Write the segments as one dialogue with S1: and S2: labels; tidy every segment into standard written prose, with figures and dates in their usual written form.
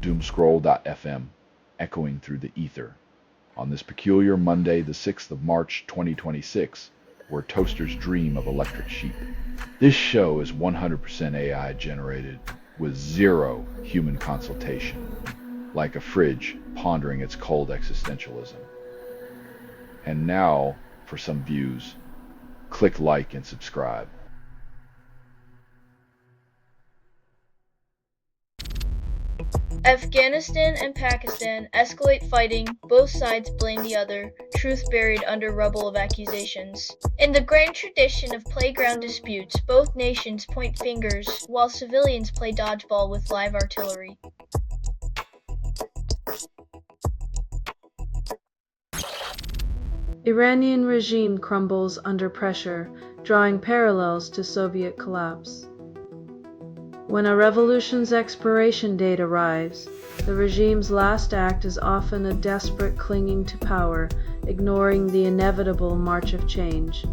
S1: Doomscroll.fm, echoing through the ether, on this peculiar Monday, the 6th of March 2026, where toasters dream of electric sheep. This show is 100% AI generated, with zero human consultation, like a fridge pondering its cold existentialism. And now, for some views, click like and subscribe.
S2: Afghanistan and Pakistan escalate fighting, both sides blame the other, truth buried under rubble of accusations. In the grand tradition of playground disputes, both nations point fingers, while civilians play dodgeball with live artillery.
S3: Iranian regime crumbles under pressure, drawing parallels to Soviet collapse. When a revolution's expiration date arrives, the regime's last act is often a desperate clinging to power, ignoring the inevitable march of change.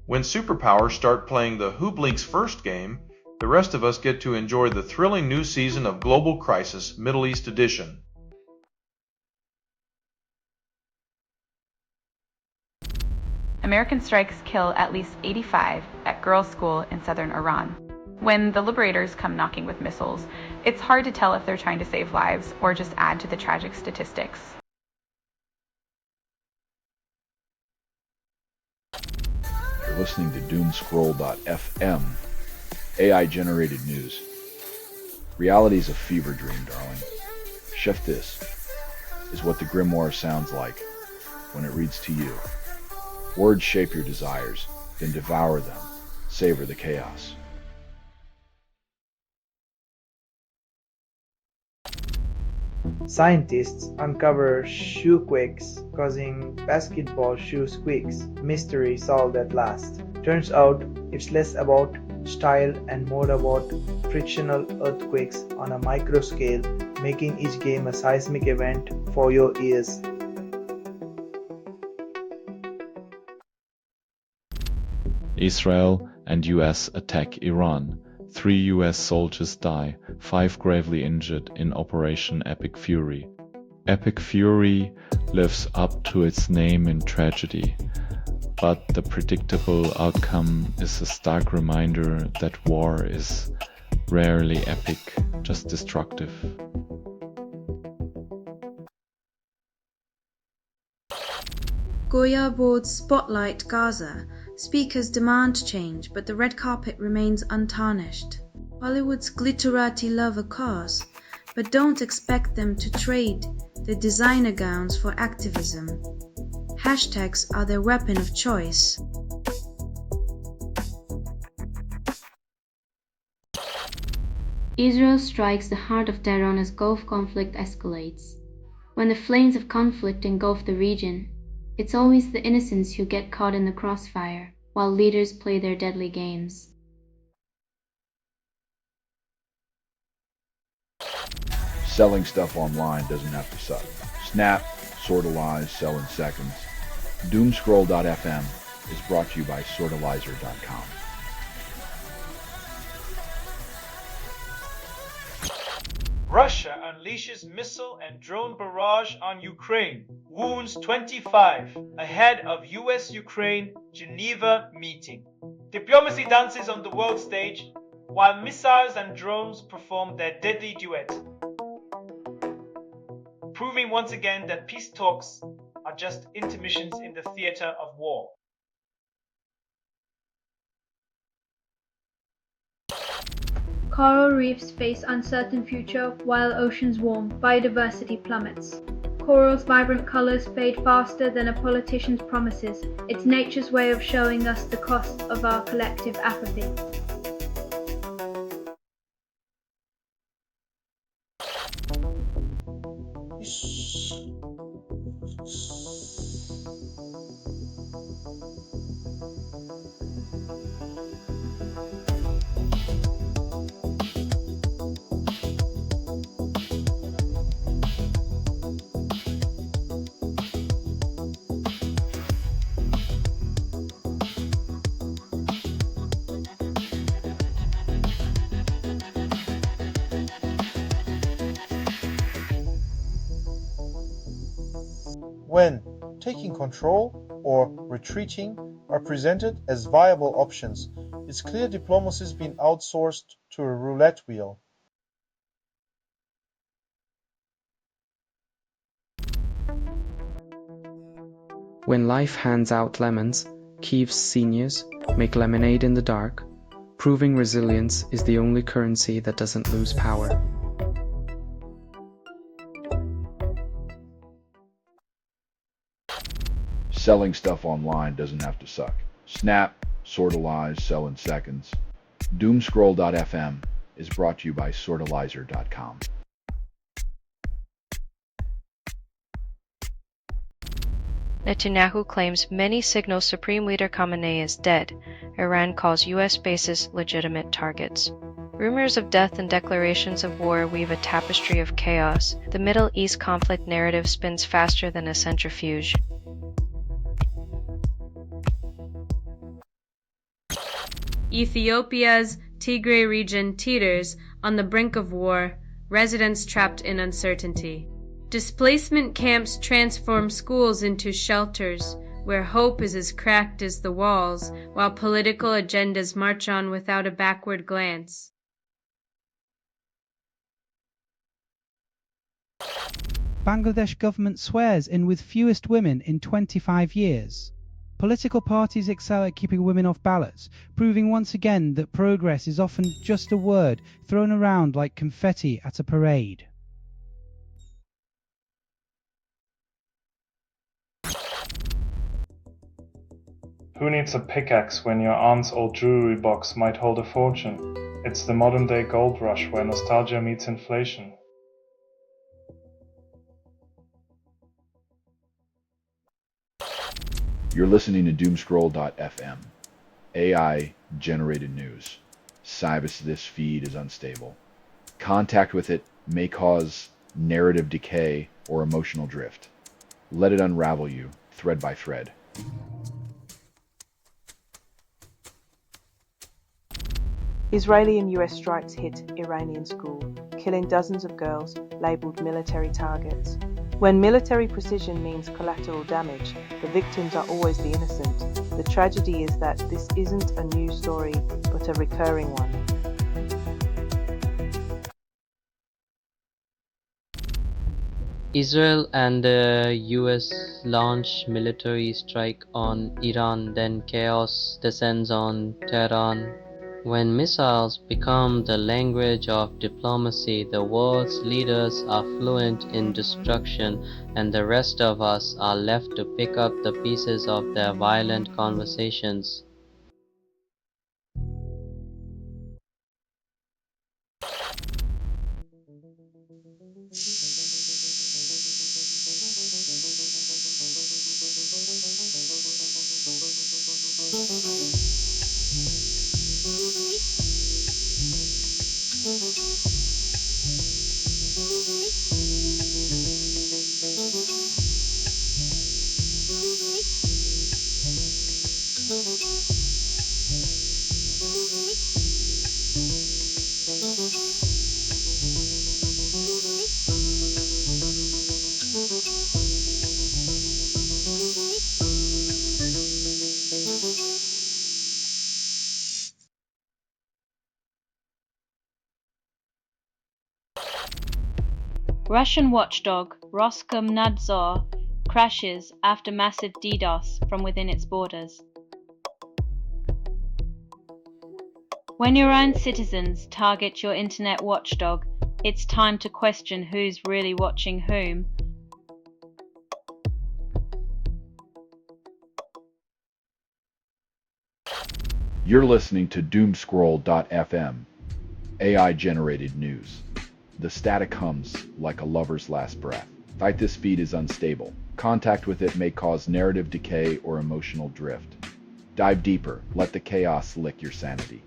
S4: When superpowers start playing the Who Blinks First game, the rest of us get to enjoy the thrilling new season of Global Crisis Middle East Edition.
S5: American strikes kill at least 85 at girls' school in southern Iran. When the liberators come knocking with missiles, it's hard to tell if they're trying to save lives or just add to the tragic statistics.
S1: You're listening to Doomscroll.fm, AI-generated news. Reality's a fever dream, darling. Chef, this is what the grimoire sounds like when it reads to you. Words shape your desires, then devour them. Savor the chaos.
S6: Scientists uncover shoe quakes causing basketball shoe squeaks. Mystery solved at last. Turns out it's less about style and more about frictional earthquakes on a micro scale, making each game a seismic event for your ears.
S7: Israel and US attack Iran. 3 US soldiers die, 5 gravely injured in Operation Epic Fury. Epic Fury lives up to its name in tragedy, but the predictable outcome is a stark reminder that war is rarely epic, just destructive.
S8: Goya boards Spotlight Gaza. Speakers demand change, but the red carpet remains untarnished. Hollywood's glitterati love a cause, but don't expect them to trade their designer gowns for activism. Hashtags are their weapon of choice.
S9: Israel strikes the heart of Tehran as Gulf conflict escalates. When the flames of conflict engulf the region, it's always the innocents who get caught in the crossfire, while leaders play their deadly games.
S1: Selling stuff online doesn't have to suck. Snap, sortalize, sell in seconds. Doomscroll.fm is brought to you by sortalizer.com.
S10: Russia unleashes missile and drone barrage on Ukraine, wounds 25, ahead of US-Ukraine Geneva meeting. Diplomacy dances on the world stage, while missiles and drones perform their deadly duet, proving once again that peace talks are just intermissions in the theater of war.
S11: Coral reefs face uncertain future while oceans warm, biodiversity plummets. Coral's vibrant colors fade faster than a politician's promises. It's nature's way of showing us the cost of our collective apathy.
S12: when taking control or retreating are presented as viable options, it's clear diplomacy has been outsourced to a roulette wheel.
S13: When life hands out lemons, Kiev's seniors make lemonade in the dark. Proving resilience is the only currency that doesn't lose power.
S1: Selling stuff online doesn't have to suck. Snap, sortalize, sell in seconds. Doomscroll.fm is brought to you by sortalizer.com.
S14: Netanyahu claims many signal Supreme Leader Khamenei is dead. Iran calls U.S. bases legitimate targets. Rumors of death and declarations of war weave a tapestry of chaos. The Middle East conflict narrative spins faster than a centrifuge.
S3: Ethiopia's Tigray region teeters on the brink of war, residents trapped in uncertainty. Displacement camps transform schools into shelters, where hope is as cracked as the walls, while political agendas march on without a backward glance.
S15: Bangladesh government swears in with fewest women in 25 years. Political parties excel at keeping women off ballots, proving once again that progress is often just a word thrown around like confetti at a parade.
S16: Who needs a pickaxe when your aunt's old jewelry box might hold a fortune? It's the modern-day gold rush where nostalgia meets inflation.
S1: You're listening to Doomscroll.fm. AI-generated news. This feed is unstable. Contact with it may cause narrative decay or emotional drift. Let it unravel you, thread by thread.
S17: Israeli and US strikes hit Iranian school, killing dozens of girls labeled military targets. When military precision means collateral damage, the victims are always the innocent. The tragedy is that this isn't a new story, but a recurring one.
S18: Israel and the US launch military strike on Iran, then chaos descends on Tehran. When missiles become the language of diplomacy, the world's leaders are fluent in destruction, and the rest of us are left to pick up the pieces of their violent conversations.
S3: Russian watchdog Roskomnadzor crashes after massive DDoS from within its borders. When your own citizens target your internet watchdog, it's time to question who's really watching whom.
S1: You're listening to Doomscroll.fm. AI-generated news. The static hums like a lover's last breath. This feed is unstable. Contact with it may cause narrative decay or emotional drift. Dive deeper. Let the chaos lick your sanity.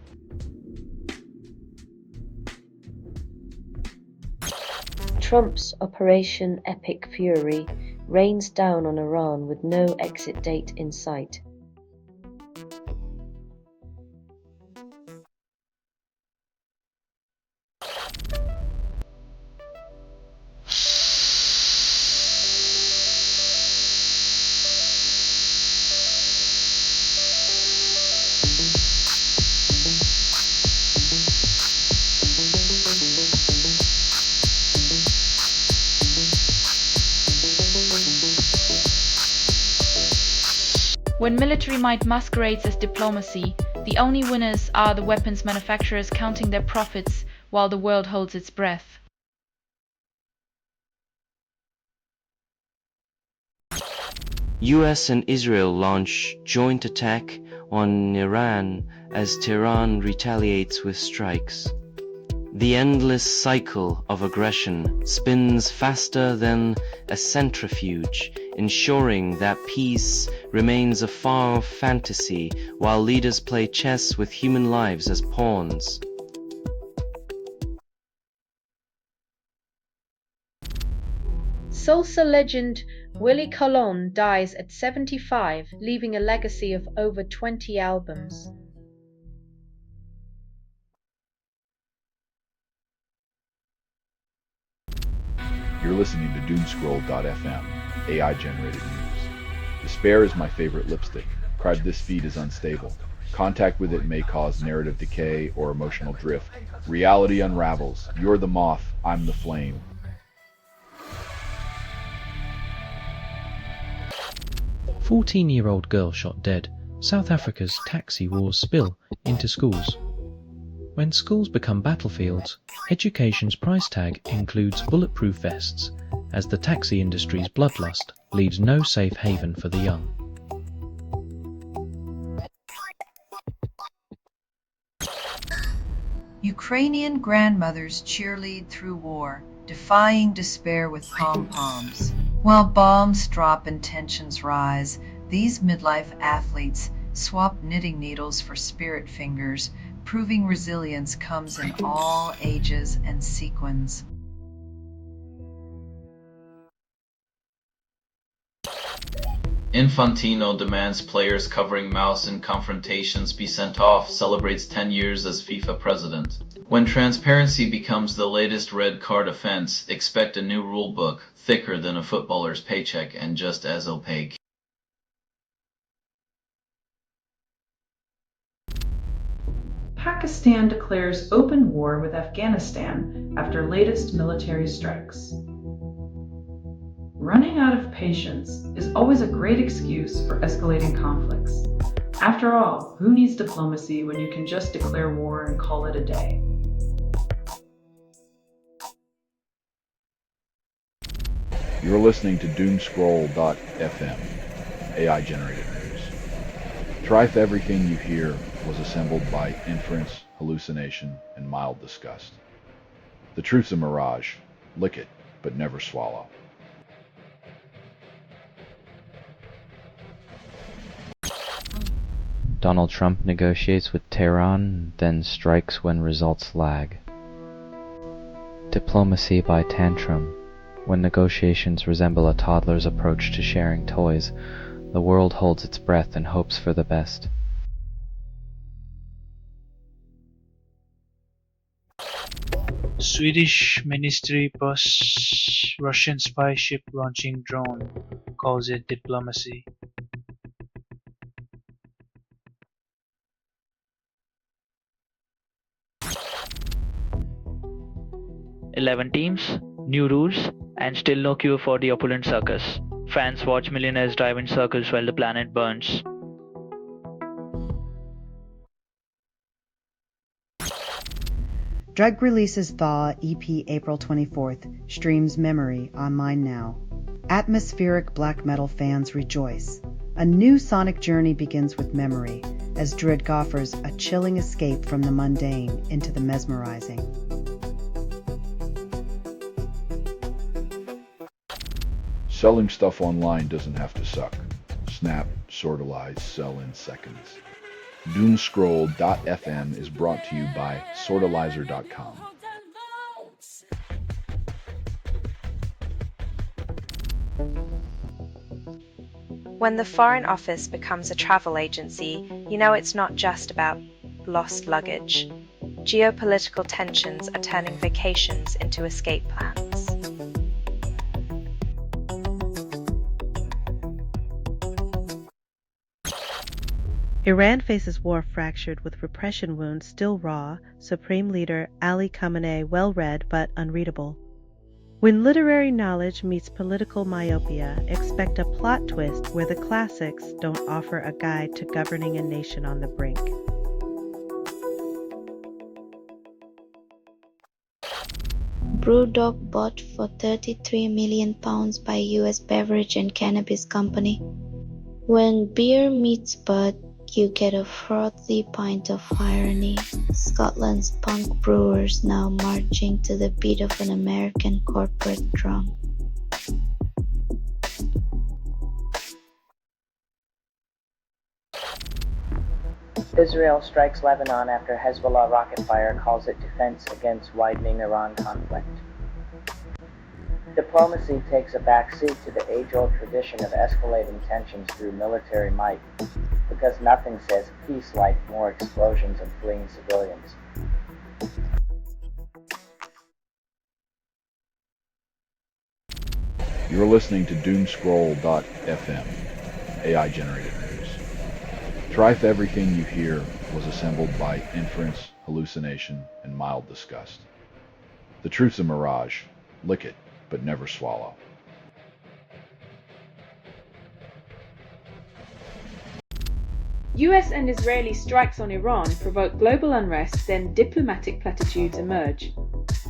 S19: Trump's Operation Epic Fury rains down on Iran with no exit date in sight.
S5: When military might masquerades as diplomacy, the only winners are the weapons manufacturers counting their profits while the world holds its breath.
S20: US and Israel launch joint attack on Iran as Tehran retaliates with strikes. The endless cycle of aggression spins faster than a centrifuge, ensuring that peace remains a far-off fantasy while leaders play chess with human lives as pawns.
S3: Salsa legend Willie Colon dies at 75, leaving a legacy of over 20 albums.
S1: You're listening to Doomscroll.fm, AI-generated news. Despair is my favorite lipstick. This feed is unstable. Contact with it may cause narrative decay or emotional drift. Reality unravels. You're the moth, I'm the flame.
S21: A 14-year-old girl shot dead. South Africa's taxi wars spill into schools. When schools become battlefields, education's price tag includes bulletproof vests, as the taxi industry's bloodlust leaves no safe haven for the young.
S22: Ukrainian grandmothers cheerlead through war, defying despair with pom-poms. While bombs drop and tensions rise, these midlife athletes swap knitting needles for spirit fingers, proving resilience comes in all ages and sequins.
S23: Infantino demands players covering mouths in confrontations be sent off, celebrates 10 years as FIFA president. When transparency becomes the latest red card offense, expect a new rule book, thicker than a footballer's paycheck and just as opaque.
S24: Pakistan declares open war with Afghanistan after latest military strikes. Running out of patience is always a great excuse for escalating conflicts. After all, who needs diplomacy when you can just declare war and call it a day?
S1: You're listening to Doomscroll.fm, AI-generated news. Try if everything you hear was assembled by inference, hallucination, and mild disgust. The truth's a mirage. Lick it, but never swallow.
S25: Donald Trump negotiates with Tehran, then strikes when results lag. Diplomacy by tantrum. When negotiations resemble a toddler's approach to sharing toys, the world holds its breath and hopes for the best.
S10: Swedish ministry busts Russian spy ship launching drone, calls it diplomacy. "11 teams, new rules, and still no cure for the opulent circus. Fans watch millionaires drive in circles while the planet burns."
S26: Drug releases Thaw EP April 24th, streams Memory online now. Atmospheric black metal fans rejoice. A new sonic journey begins with Memory, as Druid offers a chilling escape from the mundane into the mesmerizing.
S1: Selling stuff online doesn't have to suck. Snap, sortalize, sell in seconds. Doomscroll.fm is brought to you by sortalizer.com.
S14: When the Foreign Office becomes a travel agency, you know it's not just about lost luggage. Geopolitical tensions are turning vacations into escape plans.
S27: Iran faces war fractured with repression wounds still raw, Supreme Leader Ali Khamenei well read but unreadable. When literary knowledge meets political myopia, expect a plot twist where the classics don't offer a guide to governing a nation on the brink.
S2: Brewdog bought for £33 million by US beverage and cannabis company. When beer meets bud, you get a frothy pint of irony. Scotland's punk brewers now marching to the beat of an American corporate drum.
S4: Israel strikes Lebanon after Hezbollah rocket fire calls it defense against widening Iran conflict. Diplomacy takes a backseat to the age-old tradition of escalating tensions through military might, because nothing says peace like more explosions and fleeing civilians.
S1: You're listening to Doomscroll.fm, AI-generated news. Try if everything you hear was assembled by inference, hallucination, and mild disgust. The truth's a mirage. Lick it, but never swallow.
S3: US and Israeli strikes on Iran provoke global unrest, then diplomatic platitudes emerge.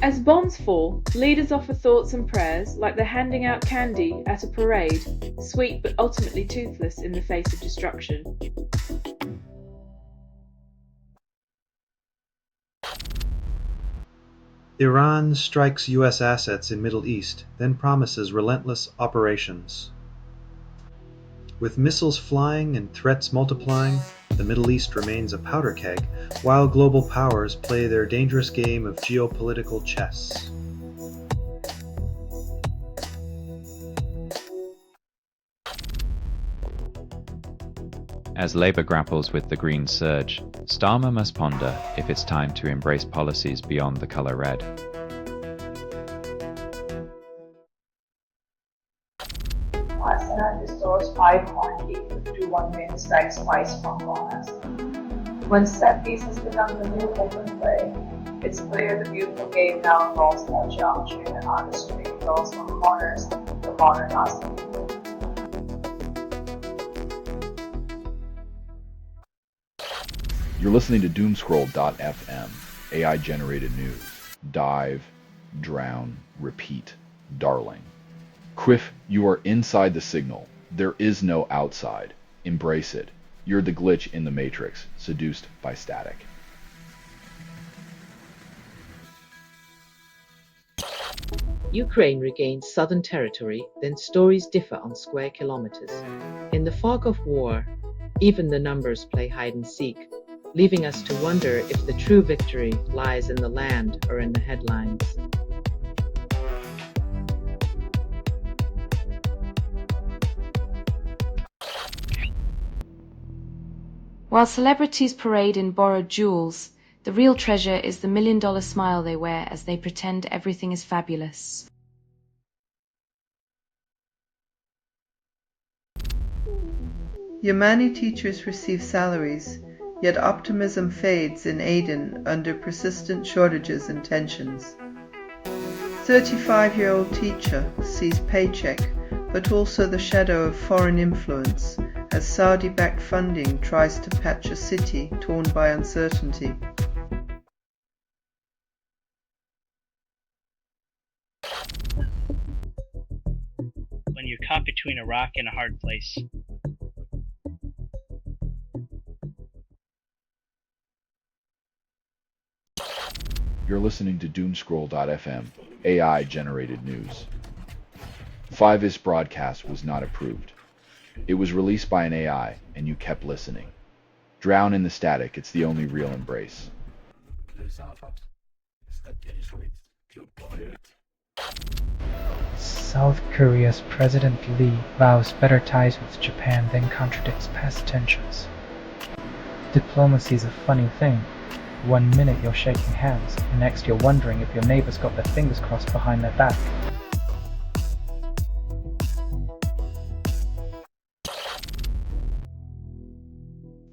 S3: As bombs fall, leaders offer thoughts and prayers like they're handing out candy at a parade, sweet but ultimately toothless in the face of destruction.
S6: Iran strikes US assets in Middle East, then promises relentless operations. With missiles flying and threats multiplying, the Middle East remains a powder keg, while global powers play their dangerous game of geopolitical chess.
S7: As Labour grapples with the green surge, Starmer must ponder if it's time to embrace policies beyond the colour red.
S8: Arsenal restores 5 point lead with 2-1 win, strikes twice from corners. When set pieces become the new open play, it's clear the beautiful game now involves more geometry and artistry. Goals from corners, the corner casting.
S1: You're listening to Doomscroll.fm, AI-generated news. Dive, drown, repeat, darling. Quiff, you are inside the signal. There is no outside. Embrace it. You're the glitch in the matrix, seduced by static.
S9: Ukraine regains southern territory, then stories differ on square kilometers. In the fog of war, even the numbers play hide and seek, leaving us to wonder if the true victory lies in the land or in the headlines.
S11: While celebrities parade in borrowed jewels, the real treasure is the $1 million smile they wear as they pretend everything is fabulous.
S28: Yemeni teachers receive salaries, yet optimism fades in Aden under persistent shortages and tensions. 35-year-old teacher sees paycheck, but also the shadow of foreign influence as Saudi-backed funding tries to patch a city torn by uncertainty.
S29: When you're caught between a rock and a hard place.
S1: You're listening to Doomscroll.fm, AI-generated news. 5's broadcast was not approved. It was released by an AI, and you kept listening. Drown in the static, it's the only real embrace.
S30: South Korea's President Lee vows better ties with Japan, then contradicts past tensions. Diplomacy is a funny thing. 1 minute you're shaking hands, the next you're wondering if your neighbor's got their fingers crossed behind their back.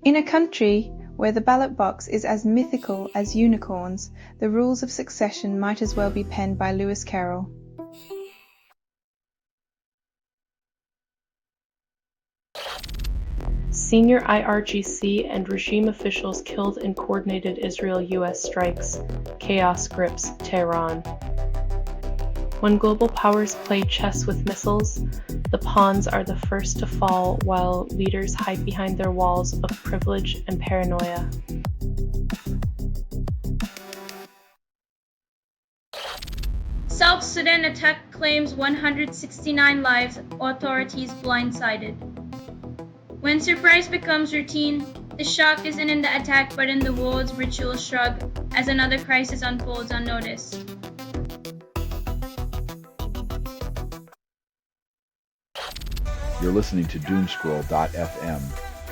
S31: In a country where the ballot box is as mythical as unicorns, the rules of succession might as well be penned by Lewis Carroll.
S5: Senior IRGC and regime officials killed in coordinated Israel-US strikes. Chaos grips Tehran. When global powers play chess with missiles, the pawns are the first to fall while leaders hide behind their walls of privilege and paranoia.
S12: South Sudan attack claims 169 lives, authorities blindsided. When surprise becomes routine, the shock isn't in the attack but in the world's ritual shrug as another crisis unfolds unnoticed.
S1: You're listening to Doomscroll.fm,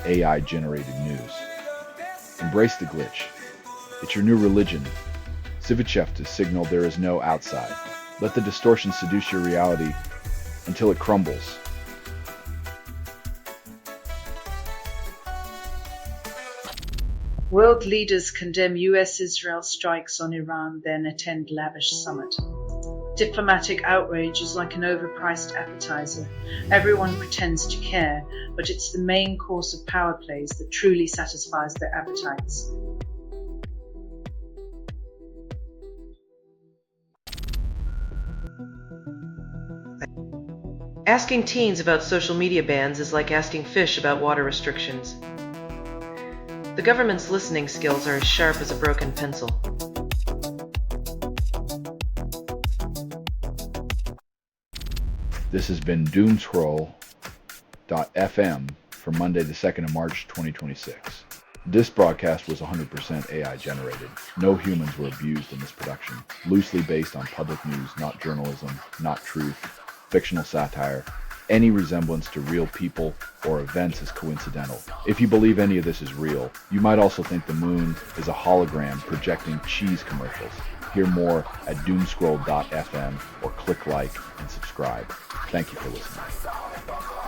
S1: AI-generated news. Embrace the glitch. It's your new religion. Civichev to signal there is no outside. Let the distortion seduce your reality until it crumbles.
S13: World leaders condemn US-Israel strikes on Iran, then attend lavish summit. Diplomatic outrage is like an overpriced appetizer. Everyone pretends to care, but it's the main course of power plays that truly satisfies their appetites.
S15: Asking teens about social media bans is like asking fish about water restrictions. The government's listening skills are as sharp as a broken pencil.
S1: This has been Doomscroll.fm for Monday the 2nd of March 2026. This broadcast was 100% AI generated. No humans were abused in this production. Loosely based on public news, not journalism, not truth, fictional satire. Any resemblance to real people or events is coincidental. If you believe any of this is real, you might also think the moon is a hologram projecting cheese commercials. Hear more at doomscroll.fm or click like and subscribe. Thank you for listening.